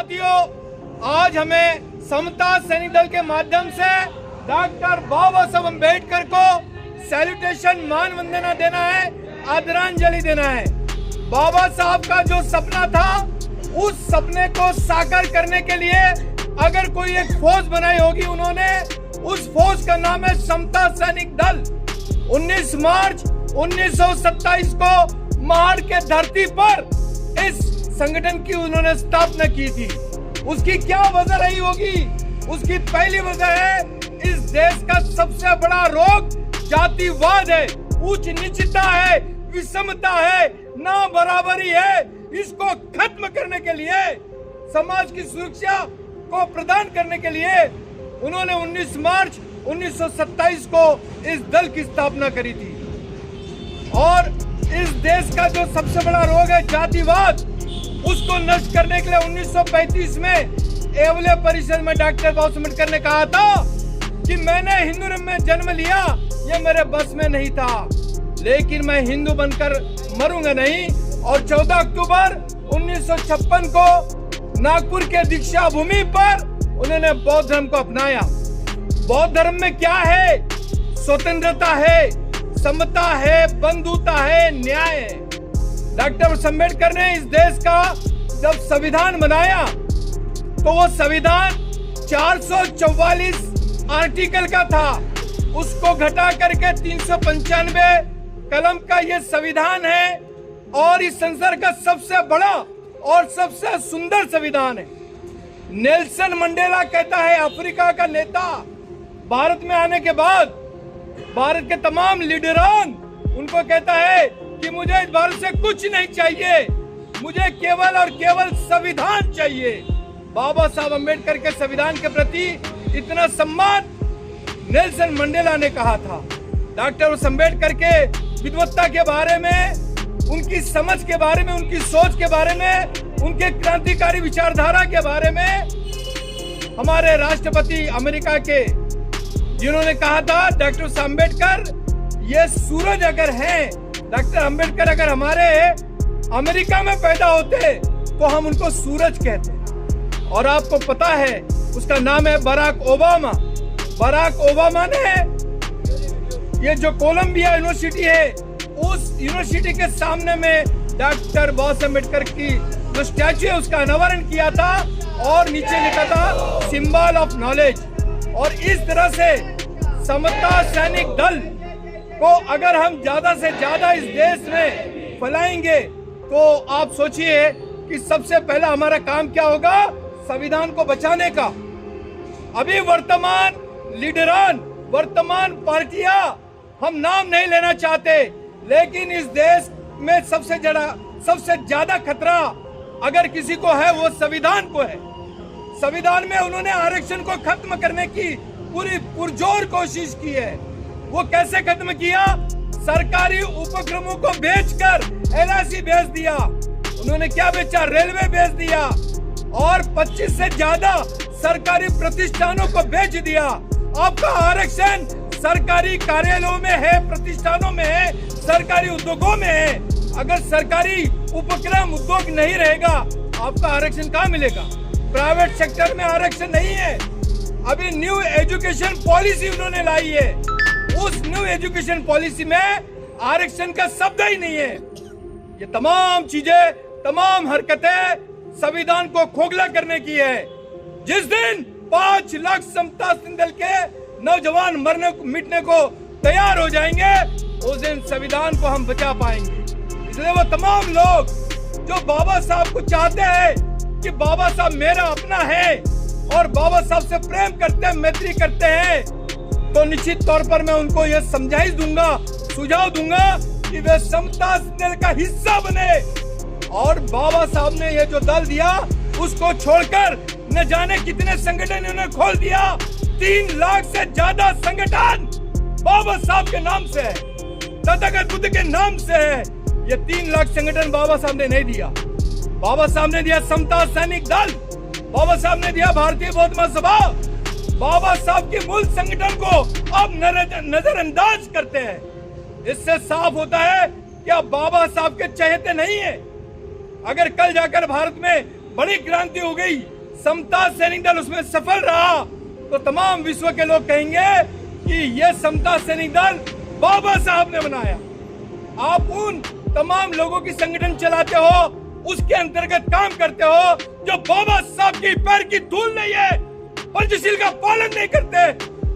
साथियों, आज हमें समता सैनिक दल के माध्यम से डॉक्टर बाबा साहब अम्बेडकर को सैल्यूटेशन मान वंदना देना है, आदरांजलि देना है। बाबा साहब का जो सपना था, उस सपने को साकार करने के लिए अगर कोई एक फौज बनाई होगी उन्होंने, उस फौज का नाम है समता सैनिक दल। 19 मार्च 1927 को महाड़ के धरती पर इस संगठन की उन्होंने स्थापना की थी। उसकी क्या वजह रही होगी? उसकी पहली वजह है, इस देश का सबसे बड़ा रोग जातिवाद है, उच्च नीचता है, विषमता है, ना बराबरी है। इसको खत्म करने के लिए, समाज की सुरक्षा को प्रदान करने के लिए उन्होंने 19 मार्च 1927 को इस दल की स्थापना करी थी। और इस देश का जो सबसे बड़ा रोग है जातिवाद, उसको नष्ट करने के लिए 1935 में एवले परिषद में डॉक्टर बाबा साहब अम्बेडकर ने कहा था कि मैंने हिंदू धर्म में जन्म लिया, ये मेरे बस में नहीं था, लेकिन मैं हिंदू बनकर मरूंगा नहीं। और 14 अक्टूबर 1956 को नागपुर के दीक्षा भूमि पर उन्होंने बौद्ध धर्म को अपनाया। बौद्ध धर्म में क्या है? स्वतंत्रता है, समता है, बंधुता है, न्याय है। डॉक्टर अम्बेडकर ने इस देश का जब संविधान बनाया तो वो संविधान 444 आर्टिकल का था, उसको घटा करके 395 कलम का ये संविधान है और इस संसार का सबसे बड़ा और सबसे सुंदर संविधान है। नेल्सन मंडेला कहता है, अफ्रीका का नेता, भारत में आने के बाद भारत के तमाम लीडरान उनको कहता है कि मुझे इस भारत से कुछ नहीं चाहिए, मुझे केवल और केवल संविधान चाहिए। बाबा साहब अम्बेडकर के संविधान के प्रति इतना सम्मान नेल्सन मंडेला ने कहा था। डॉक्टर अम्बेडकर के विद्वत्ता के बारे में, उनकी समझ के बारे में, उनकी सोच के बारे में, उनके क्रांतिकारी विचारधारा के बारे में हमारे राष्ट्रपति अमेरिका के, जिन्होंने कहा था डॉक्टर अम्बेडकर ये सूरज अगर हैं, डॉक्टर अम्बेडकर अगर हमारे अमेरिका में पैदा होते तो हम उनको सूरज कहते। और आपको पता है उसका नाम है बराक ओबामा। बराक ओबामा ने ये जो कोलंबिया यूनिवर्सिटी है, उस यूनिवर्सिटी के सामने में डॉक्टर बाबा साहब अम्बेडकर की जो स्टैच्यू है उसका अनावरण किया था और नीचे लिखा था सिंबल ऑफ नॉलेज। और इस तरह से समता सैनिक दल को अगर हम ज्यादा से ज्यादा इस देश में फैलाएंगे तो आप सोचिए कि सबसे पहला हमारा काम क्या होगा? संविधान को बचाने का। अभी वर्तमान लीडरान, वर्तमान पार्टियां, हम नाम नहीं लेना चाहते, लेकिन इस देश में सबसे ज्यादा खतरा अगर किसी को है वो संविधान को है। संविधान में उन्होंने आरक्षण को खत्म करने की पूरी पुरजोर कोशिश की है। वो कैसे खत्म किया? सरकारी उपक्रमों को बेचकर LIC बेच दिया, उन्होंने क्या बेचा? रेलवे बेच दिया और 25 से ज्यादा सरकारी प्रतिष्ठानों को बेच दिया। आपका आरक्षण सरकारी कार्यालयों में है, प्रतिष्ठानों में है, सरकारी उद्योगों में है। अगर सरकारी उपक्रम उद्योग नहीं रहेगा, आपका आरक्षण कहाँ मिलेगा? प्राइवेट सेक्टर में आरक्षण नहीं है। अभी न्यू एजुकेशन पॉलिसी उन्होंने लाई है, उस न्यू एजुकेशन पॉलिसी में आरक्षण का शब्द ही नहीं है। ये तमाम चीजें, तमाम हरकतें संविधान को खोखला करने की है। जिस दिन 5 लाख समता सैनिक दल के नौजवान मिटने को तैयार हो जाएंगे, उस दिन संविधान को हम बचा पाएंगे। इसलिए वो तमाम लोग जो बाबा साहब को चाहते हैं कि बाबा साहब मेरा अपना है और बाबा साहब से प्रेम करते हैं, मैत्री करते हैं, तो निश्चित तौर पर मैं उनको यह समझाइश दूंगा, सुझाव दूंगा कि वे समता सैनिक दल का हिस्सा बने। और बाबा साहब ने ये जो दल दिया उसको छोड़कर न जाने कितने संगठन उन्होंने खोल दिया। 3 लाख से ज्यादा संगठन बाबा साहब के नाम से है, तथागत बुद्ध के नाम से है। ये 3 लाख संगठन बाबा साहब ने नहीं दिया। बाबा साहब ने दिया समता सैनिक दल, बाबा साहब ने दिया भारतीय बौद्ध महासभा। बाबा साहब के मूल संगठन को अब नजरअंदाज करते हैं। इससे साफ होता है कि आप बाबा साहब के चहेते नहीं है। अगर कल जाकर भारत में बड़ी क्रांति हो गई, समता सैनिक दल उसमें सफल रहा, तो तमाम विश्व के लोग कहेंगे कि यह समता सैनिक दल बाबा साहब ने बनाया। आप उन तमाम लोगों की संगठन चलाते हो, उसके अंतर्गत काम करते हो जो बाबा साहब की पैर की धूल नहीं है, पंचशील का पालन नहीं करते।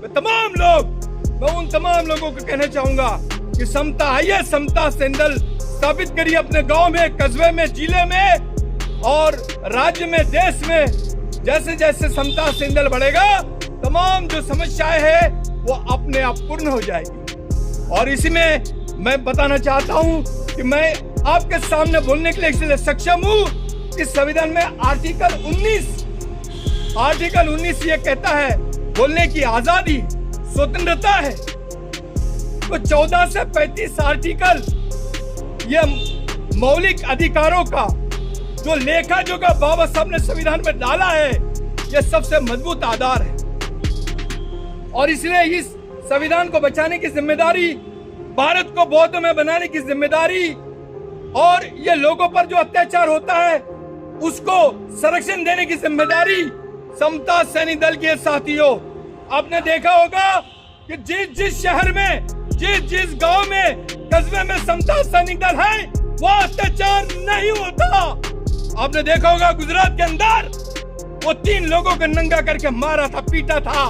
मैं उन तमाम लोगों को कहना चाहूंगा कि समता आइए, समता सैनिक दल स्थापित करिए अपने गांव में, कस्बे में, जिले में और राज्य में, देश में। जैसे जैसे समता सैनिक दल बढ़ेगा, तमाम जो समस्याएं है वो अपने आप पूर्ण हो जाएगी। और इसी में मैं बताना चाहता हूं कि मैं आपके सामने बोलने के लिए इसलिए सक्षम हूं कि संविधान में आर्टिकल 19 ये कहता है बोलने की आजादी, स्वतंत्रता है। तो 14 से 35 आर्टिकल ये मौलिक अधिकारों का जो लेखा जोखा बाबा साहब ने संविधान में डाला है, ये सबसे मजबूत आधार है। और इसलिए इस संविधान को बचाने की जिम्मेदारी, भारत को बौद्ध में बनाने की जिम्मेदारी और ये लोगों पर जो अत्याचार होता है उसको संरक्षण देने की जिम्मेदारी समता सैनिक दल के साथियों। आपने देखा होगा कि जिस शहर में, जिस गांव में, कस्बे में समता सैनिक दल है, वह अत्याचार नहीं होता। आपने देखा होगा गुजरात के अंदर वो 3 लोगों को नंगा करके मारा था, पीटा था।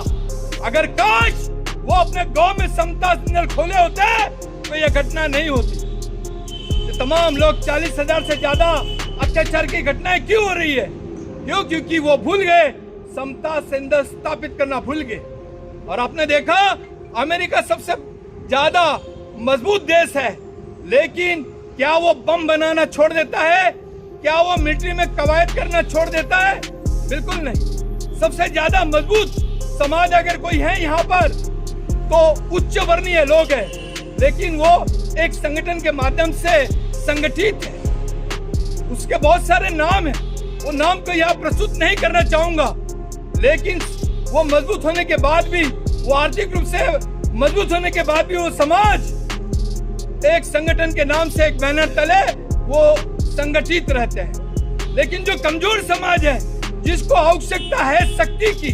अगर काश वो अपने गांव में समता सैनिक दल खोले होते तो यह घटना नहीं होती। ये तमाम लोग 40,000 से ज्यादा अत्याचार की घटनाएं क्यों हो रही है? क्योंकि वो भूल गए, समता सैनिक दल स्थापित करना भूल गए। और आपने देखा अमेरिका सबसे ज्यादा मजबूत देश है, लेकिन क्या वो बम बनाना छोड़ देता है? क्या वो मिलिट्री में कवायद करना छोड़ देता है? बिल्कुल नहीं। सबसे ज्यादा मजबूत समाज अगर कोई है यहाँ पर तो उच्च वर्णीय लोग हैं, लेकिन वो एक संगठन के माध्यम से संगठित है। उसके बहुत सारे नाम हैं, वो नाम को यहाँ प्रस्तुत नहीं करना चाहूंगा, लेकिन वो मजबूत होने के बाद भी, वो आर्थिक रूप से मजबूत होने के बाद भी वो समाज एक संगठन के नाम से, एक बैनर तले वो संगठित रहते हैं। लेकिन जो कमजोर समाज है, जिसको आवश्यकता है शक्ति की,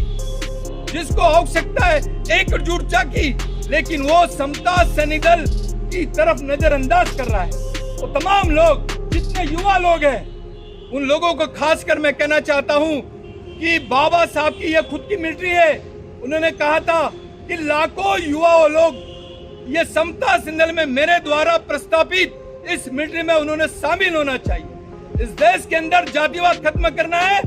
जिसको आवश्यकता है एकजुटता की, लेकिन वो समता सैनिक दल की तरफ नजरअंदाज कर रहा है। वो तमाम लोग, जितने युवा लोग हैं, उन लोगों को खासकर मैं कहना चाहता हूं कि बाबा साहब की यह खुद की मिलिट्री है। उन्होंने कहा था कि लाखों युवा लोग ये समता सैनिक दल में मेरे द्वारा प्रस्तावित इस मिलिट्री में उन्होंने शामिल होना चाहिए। इस देश के अंदर जातिवाद खत्म करना है,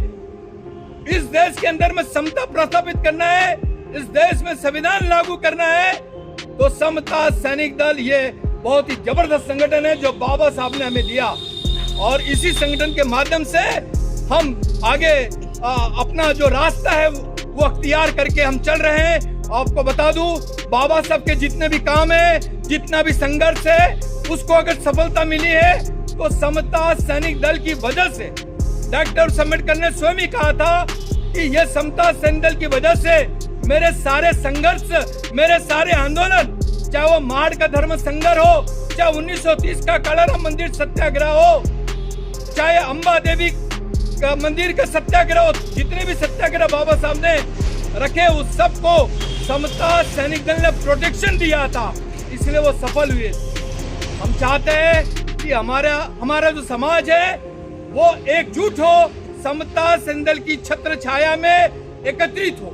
इस देश के अंदर में समता प्रस्तावित करना है, इस देश में संविधान लागू करना है, तो समता सैनिक दल ये बहुत ही जबरदस्त संगठन है जो बाबा साहब ने हमें दिया। और इसी संगठन के माध्यम से हम आगे अपना जो रास्ता है वो अख्तियार करके हम चल रहे हैं। आपको बता दूं, बाबा साहब के जितने भी काम है, जितना भी संघर्ष है, उसको अगर सफलता मिली है तो समता सैनिक दल की वजह से। डॉक्टर अम्बेडकर ने स्वयं ही कहा था कि यह समता सैनिक दल की वजह से मेरे सारे संघर्ष, मेरे सारे आंदोलन, चाहे वो माड़ का धर्म संघर्ष हो, चाहे 1930 का कालाराम मंदिर सत्याग्रह हो, चाहे अंबा देवी का मंदिर का सत्याग्रह हो, जितने भी सत्याग्रह बाबा साहब ने रखे उस सबको समता सैनिक दल ने प्रोटेक्शन दिया था, इसलिए वो सफल हुए। हम चाहते हैं कि हमारा जो समाज है वो एकजुट हो, समता सैनिक दल की छत्र छाया में एकत्रित हो।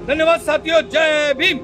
धन्यवाद साथियों, जय भीम।